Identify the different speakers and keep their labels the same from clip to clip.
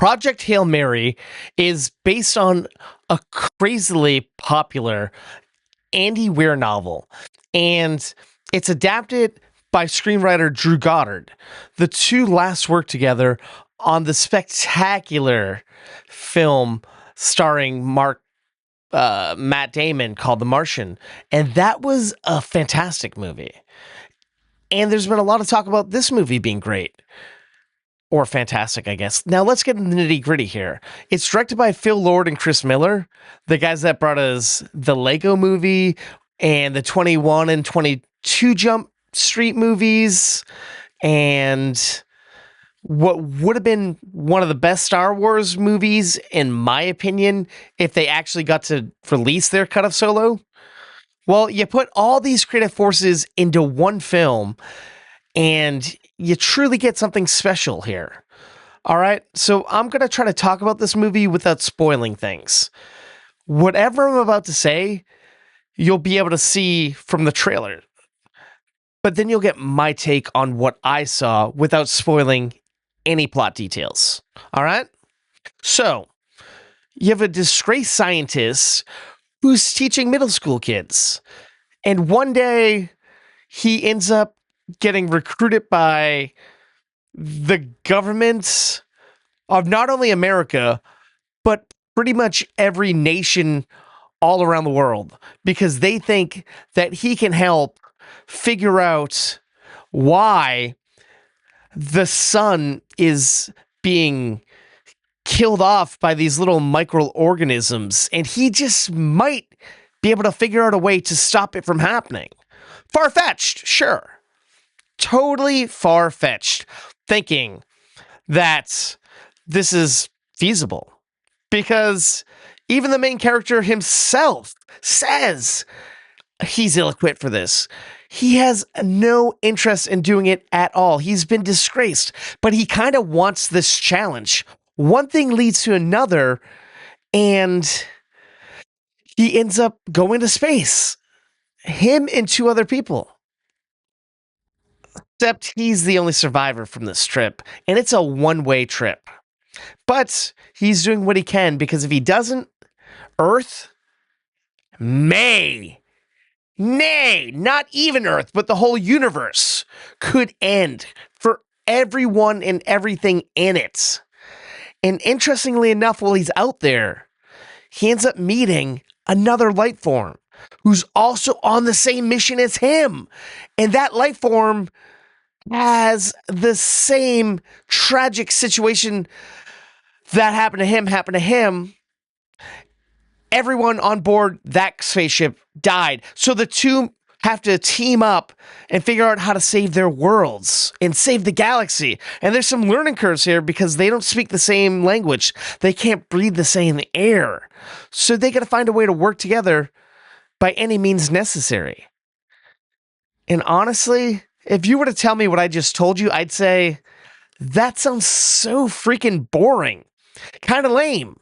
Speaker 1: Project Hail Mary is based on a crazily popular Andy Weir novel, and it's adapted by screenwriter Drew Goddard. The two last worked together on the spectacular film starring Matt Damon called The Martian, and that was a fantastic movie. And there's been a lot of talk about this movie being great. Or fantastic, I guess. Now let's get into the nitty-gritty here. It's directed by Phil Lord and Chris Miller, the guys that brought us the Lego movie and the 21 and 22 Jump Street movies, and what would have been one of the best Star Wars movies, in my opinion, if they actually got to release their cut of Solo. Well, you put all these creative forces into one film, and you truly get something special here. All right, so I'm going to try to talk about this movie without spoiling things. Whatever I'm about to say, you'll be able to see from the trailer. But then you'll get my take on what I saw without spoiling any plot details. All right? So, you have a disgraced scientist who's teaching middle school kids. And one day, he ends up getting recruited by the governments of not only America, but pretty much every nation all around the world, because they think that he can help figure out why the sun is being killed off by these little microorganisms, and he just might be able to figure out a way to stop it from happening. Far-fetched, sure. Totally far-fetched, thinking that this is feasible, because even the main character himself says he's ill-equipped for this. He has no interest in doing it at all. He's been disgraced, but he kind of wants this challenge. One thing leads to another, and he ends up going to space. Him and two other people. Except he's the only survivor from this trip, and it's a one-way trip. But he's doing what he can, because if he doesn't, Earth nay, not even Earth, but the whole universe could end for everyone and everything in it. And interestingly enough, while he's out there, he ends up meeting another life form who's also on the same mission as him. And that life form has the same tragic situation that happened to him. Everyone on board that spaceship died. So the two have to team up and figure out how to save their worlds and save the galaxy. And there's some learning curves here because they don't speak the same language. They can't breathe the same air. So they got to find a way to work together by any means necessary. And honestly, if you were to tell me what I just told you, I'd say, that sounds so freaking boring. Kind of lame.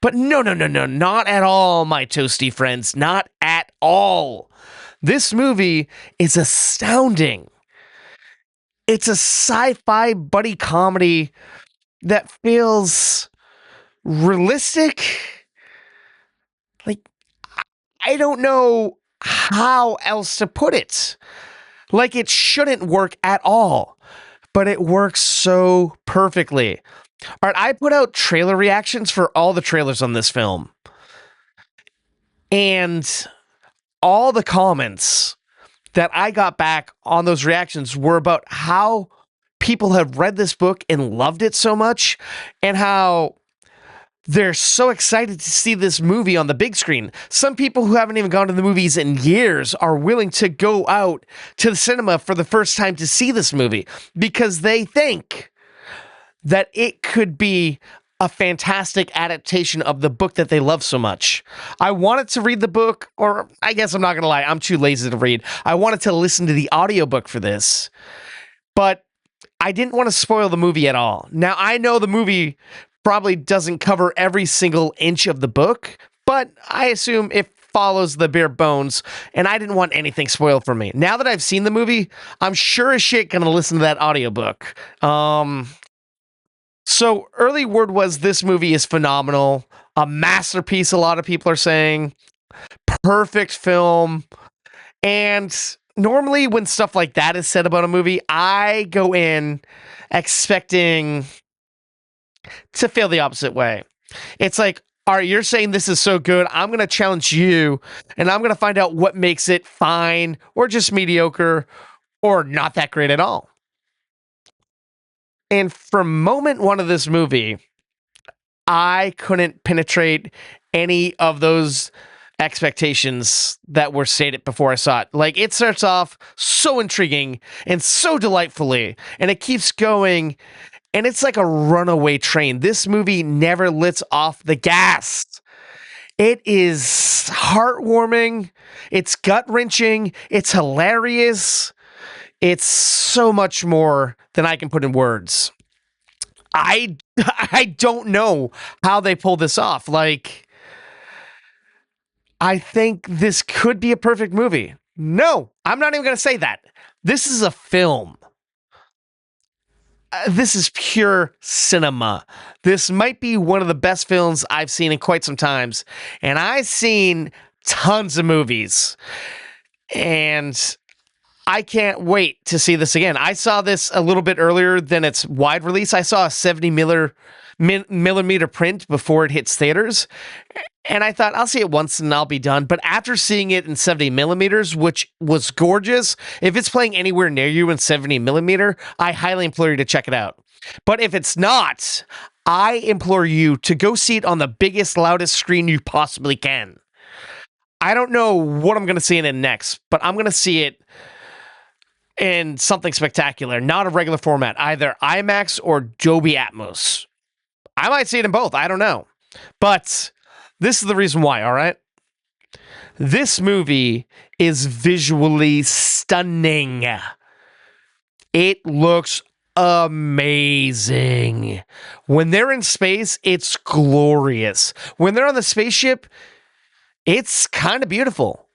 Speaker 1: But no, not at all, my toasty friends. Not at all. This movie is astounding. It's a sci-fi buddy comedy that feels realistic. Like, I don't know how else to put it. Like, it shouldn't work at all, but it works so perfectly. All right, I put out trailer reactions for all the trailers on this film. And all the comments that I got back on those reactions were about how people have read this book and loved it so much, and how they're so excited to see this movie on the big screen. Some people who haven't even gone to the movies in years are willing to go out to the cinema for the first time to see this movie because they think that it could be a fantastic adaptation of the book that they love so much. I wanted to read the book, or I guess I'm not going to lie, I'm too lazy to read. I wanted to listen to the audiobook for this, but I didn't want to spoil the movie at all. Now, I know the movie probably doesn't cover every single inch of the book, but I assume it follows the bare bones, and I didn't want anything spoiled for me. Now that I've seen the movie, I'm sure as shit going to listen to that audiobook. So early word was this movie is phenomenal, a masterpiece. A lot of people are saying perfect film. And normally, when stuff like that is said about a movie, I go in expecting to feel the opposite way. It's like, all right, you're saying this is so good. I'm going to challenge you and I'm going to find out what makes it fine or just mediocre or not that great at all. And from moment one of this movie, I couldn't penetrate any of those expectations that were stated before I saw it. Like, it starts off so intriguing and so delightfully, and it keeps going, and it's like a runaway train. This movie never lets off the gas. It is heartwarming, it's gut-wrenching, it's hilarious. It's so much more than I can put in words. I I don't know how they pull this off. Like, I think this could be a perfect movie. No, I'm not even going to say that. This is a film. This is pure cinema. This might be one of the best films I've seen in quite some times. And I've seen tons of movies. And I can't wait to see this again. I saw this a little bit earlier than its wide release. I saw a 70 millimeter print before it hits theaters. And I thought, I'll see it once and I'll be done. But after seeing it in 70 millimeters, which was gorgeous, if it's playing anywhere near you in 70 millimeter, I highly implore you to check it out. But if it's not, I implore you to go see it on the biggest, loudest screen you possibly can. I don't know what I'm going to see in it next, but I'm going to see it in something spectacular, not a regular format, either IMAX or Dolby Atmos. I might see it in both. I don't know. But this is the reason why, all right? This movie is visually stunning. It looks amazing. When they're in space, it's glorious. When they're on the spaceship, it's kind of beautiful.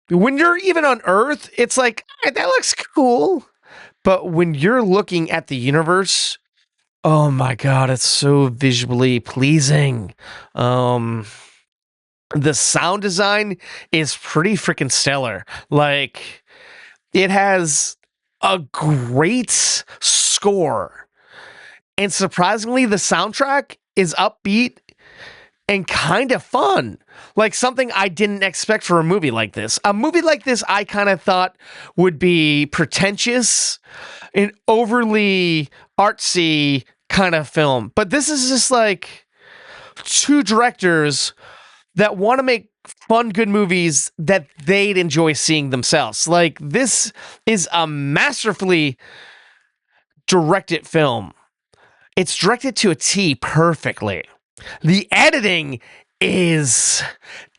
Speaker 1: When you're even on Earth, it's like, that looks cool. But when you're looking at the universe, oh my God, it's so visually pleasing. The sound design is pretty freaking stellar. Like, it has a great score. And surprisingly, the soundtrack is upbeat and kind of fun. Like, something I didn't expect for a movie like this. A movie like this, I kind of thought would be pretentious and overly artsy kind of film. But this is just like two directors that want to make fun, good movies that they'd enjoy seeing themselves. Like, this is a masterfully directed film. It's directed to a T perfectly. The editing is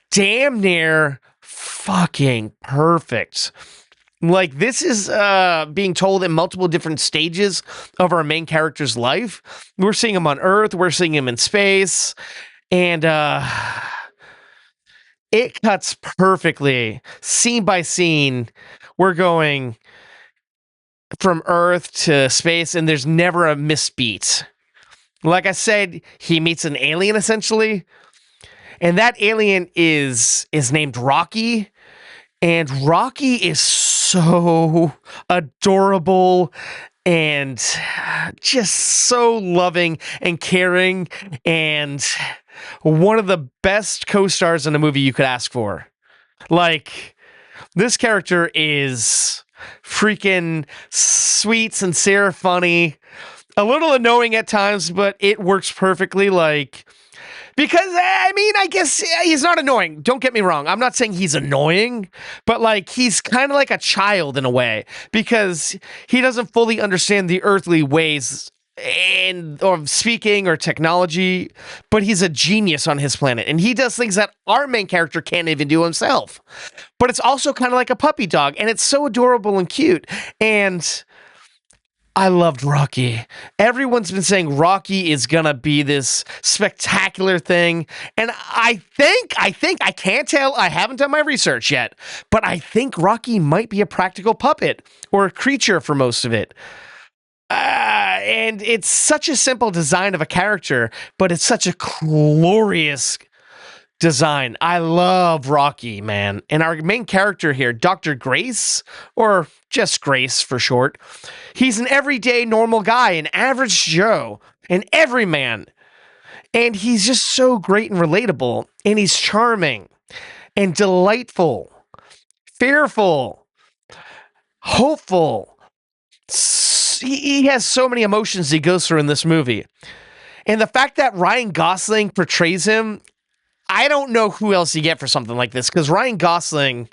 Speaker 1: damn near fucking perfect. Like, this is being told in multiple different stages of our main character's life. We're seeing him on Earth, we're seeing him in space, and it cuts perfectly, scene by scene. We're going from Earth to space, and there's never a misbeat. Like I said, he meets an alien essentially, and that alien is named Rocky, and Rocky is so adorable and just so loving and caring, and one of the best co-stars in a movie you could ask for. Like, this character is freaking sweet, sincere, funny, a little annoying at times, but it works perfectly. Like, because, I mean, I guess he's not annoying. Don't get me wrong. I'm not saying he's annoying, but like, he's kind of like a child in a way, because he doesn't fully understand the earthly ways or speaking or technology, but he's a genius on his planet, and he does things that our main character can't even do himself. But it's also kind of like a puppy dog, and it's so adorable and cute. And I loved Rocky. Everyone's been saying Rocky is gonna be this spectacular thing, and I can't tell, I haven't done my research yet, but I think Rocky might be a practical puppet or a creature for most of it. And it's such a simple design of a character, but it's such a glorious design. I love Rocky, man. And our main character here, Dr. Grace, or just Grace for short, he's an everyday normal guy, an average Joe, an everyman. And he's just so great and relatable. And he's charming and delightful, fearful, hopeful. He has so many emotions he goes through in this movie. And the fact that Ryan Gosling portrays him, I don't know who else you get for something like this, because Ryan Gosling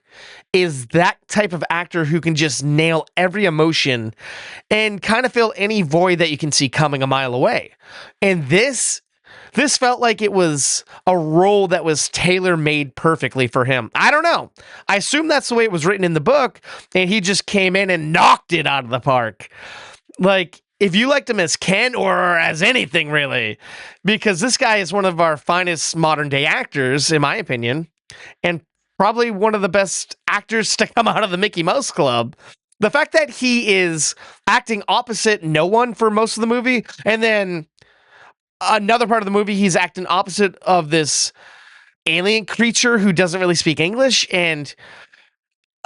Speaker 1: is that type of actor who can just nail every emotion and kind of fill any void that you can see coming a mile away. And this felt like it was a role that was tailor-made perfectly for him. I don't know. I assume that's the way it was written in the book, and he just came in and knocked it out of the park. Like, if you liked him as Ken or as anything, really, because this guy is one of our finest modern-day actors, in my opinion, and probably one of the best actors to come out of the Mickey Mouse Club. The fact that he is acting opposite no one for most of the movie, and then another part of the movie, he's acting opposite of this alien creature who doesn't really speak English and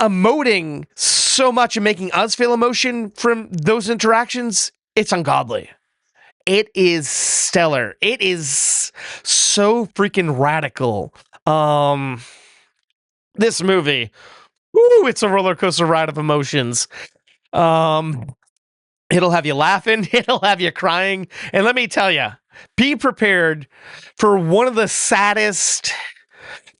Speaker 1: emoting so much and making us feel emotion from those interactions. It's ungodly. It is stellar. It is so freaking radical. This movie, it's a roller coaster ride of emotions. It'll have you laughing, it'll have you crying, and let me tell you, be prepared for one of the saddest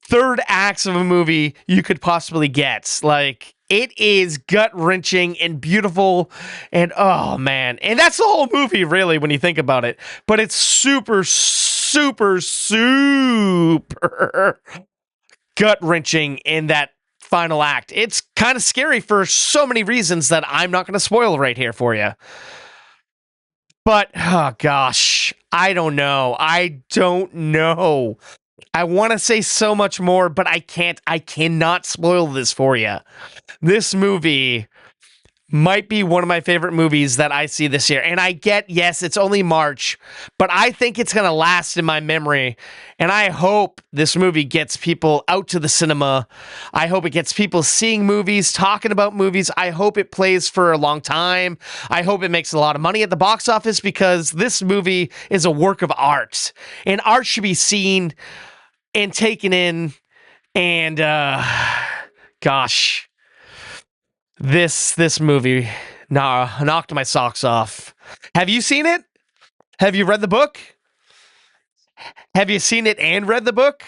Speaker 1: third acts of a movie you could possibly get. Like, it is gut-wrenching and beautiful, and oh man, and that's the whole movie really when you think about it, but it's super, super, super gut-wrenching in that final act. It's kind of scary for so many reasons that I'm not going to spoil right here for you. But, oh gosh, I don't know. I want to say so much more, but I can't. I cannot spoil this for you. This movie might be one of my favorite movies that I see this year. And I get, yes, it's only March, but I think it's going to last in my memory. And I hope this movie gets people out to the cinema. I hope it gets people seeing movies, talking about movies. I hope it plays for a long time. I hope it makes a lot of money at the box office, because this movie is a work of art. And art should be seen and taken in. And, gosh, this movie knocked my socks off. Have you seen it? Have you read the book? Have you seen it and read the book?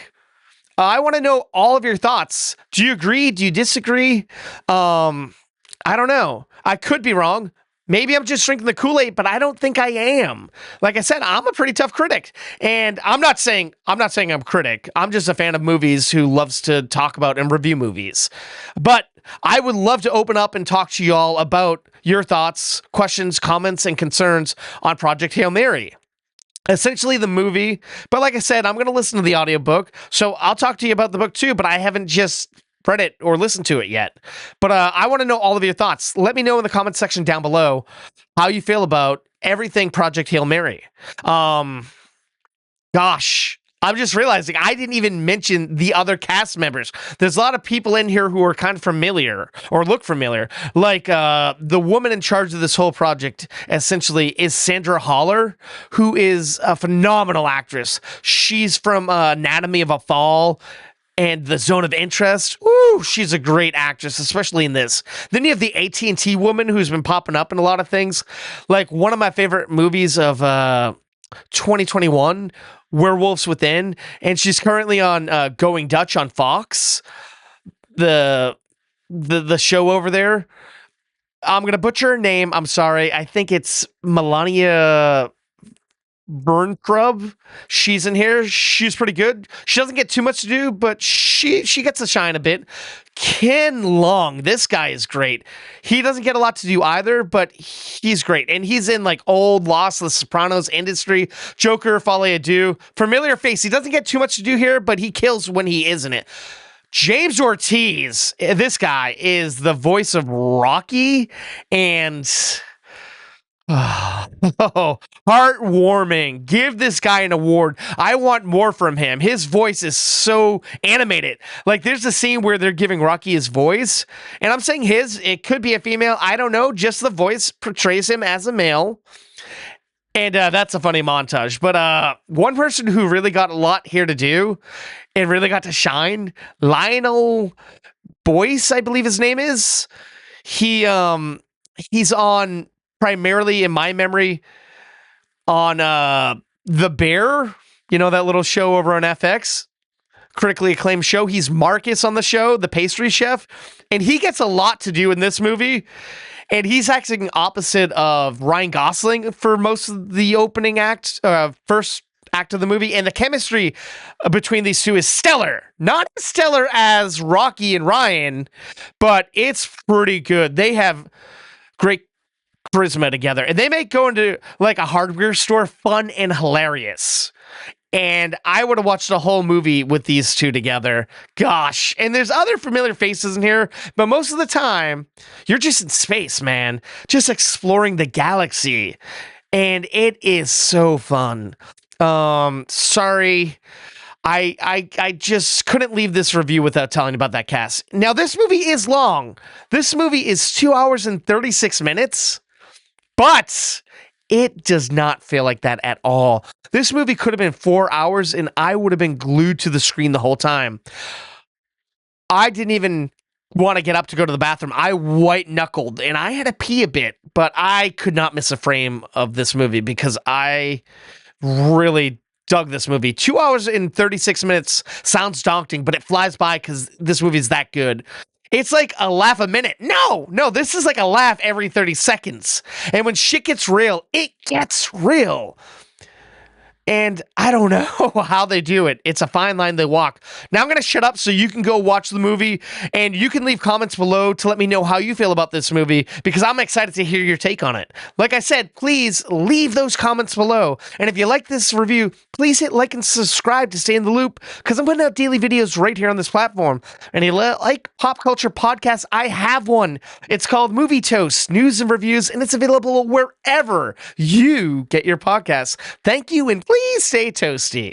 Speaker 1: I want to know all of your thoughts. Do you agree? Do you disagree? I don't know. I could be wrong. Maybe I'm just drinking the Kool-Aid, but I don't think I am. Like I said, I'm a pretty tough critic. And I'm not saying I'm a critic. I'm just a fan of movies who loves to talk about and review movies. But I would love to open up and talk to y'all about your thoughts, questions, comments, and concerns on Project Hail Mary. Essentially the movie, but like I said, I'm going to listen to the audiobook, so I'll talk to you about the book too, but I haven't just read it or listened to it yet. But I want to know all of your thoughts. Let me know in the comment section down below how you feel about everything Project Hail Mary. Gosh, I'm just realizing I didn't even mention the other cast members. There's a lot of people in here who are kind of familiar or look familiar. Like the woman in charge of this whole project essentially is Sandra Haller, who is a phenomenal actress. She's from Anatomy of a Fall and The Zone of Interest. Ooh, she's a great actress, especially in this. Then you have the AT&T woman who's been popping up in a lot of things. Like one of my favorite movies of 2021, Werewolves Within, and she's currently on Going Dutch on Fox, the show over there. I'm gonna butcher her name. I'm sorry. I think it's Milana Vayntrub. She's in here. She's pretty good. She doesn't get too much to do, but she gets to shine a bit. Ken Leung, this guy is great. He doesn't get a lot to do either, but he's great. And he's in like old Lost, The Sopranos, Industry, Joker, Folie à Deux. Familiar face. He doesn't get too much to do here, but he kills when he is in it. James Ortiz, this guy is the voice of Rocky, and Oh, heartwarming. Give this guy an award. I want more from him. His voice is so animated. Like, there's a scene where they're giving Rocky his voice, and I'm saying it could be a female. I don't know. Just the voice portrays him as a male. And that's a funny montage. But one person who really got a lot here to do and really got to shine, Lionel Boyce, I believe his name is. He's on primarily in my memory on The Bear, that little show over on FX, critically acclaimed show. He's Marcus on the show, the pastry chef, and he gets a lot to do in this movie. And he's acting opposite of Ryan Gosling for most of the opening first act of the movie. And the chemistry between these two is stellar. Not as stellar as Rocky and Ryan, but it's pretty good. They have great charisma together. And they make going to like a hardware store fun and hilarious. And I would have watched the whole movie with these two together. Gosh. And there's other familiar faces in here, but most of the time, you're just in space, man. Just exploring the galaxy. And it is so fun. Sorry. I just couldn't leave this review without telling about that cast. Now, this movie is long. This movie is 2 hours and 36 minutes, but it does not feel like that at all. This movie could have been 4 hours and I would have been glued to the screen the whole time. I didn't even want to get up to go to the bathroom. I white knuckled and I had to pee a bit, but I could not miss a frame of this movie because I really dug this movie. 2 hours and 36 minutes sounds daunting, but it flies by because this movie is that good. It's like a laugh a minute. No, this is like a laugh every 30 seconds. And when shit gets real, it gets real. And I don't know how they do it. It's a fine line they walk. Now I'm going to shut up so you can go watch the movie, and you can leave comments below to let me know how you feel about this movie, because I'm excited to hear your take on it. Like I said, please leave those comments below. And if you like this review, please hit like and subscribe to stay in the loop, because I'm putting out daily videos right here on this platform. And if you like pop culture podcasts, I have one. It's called Movie Toast, News and Reviews, and it's available wherever you get your podcasts. Thank you, and please stay toasty.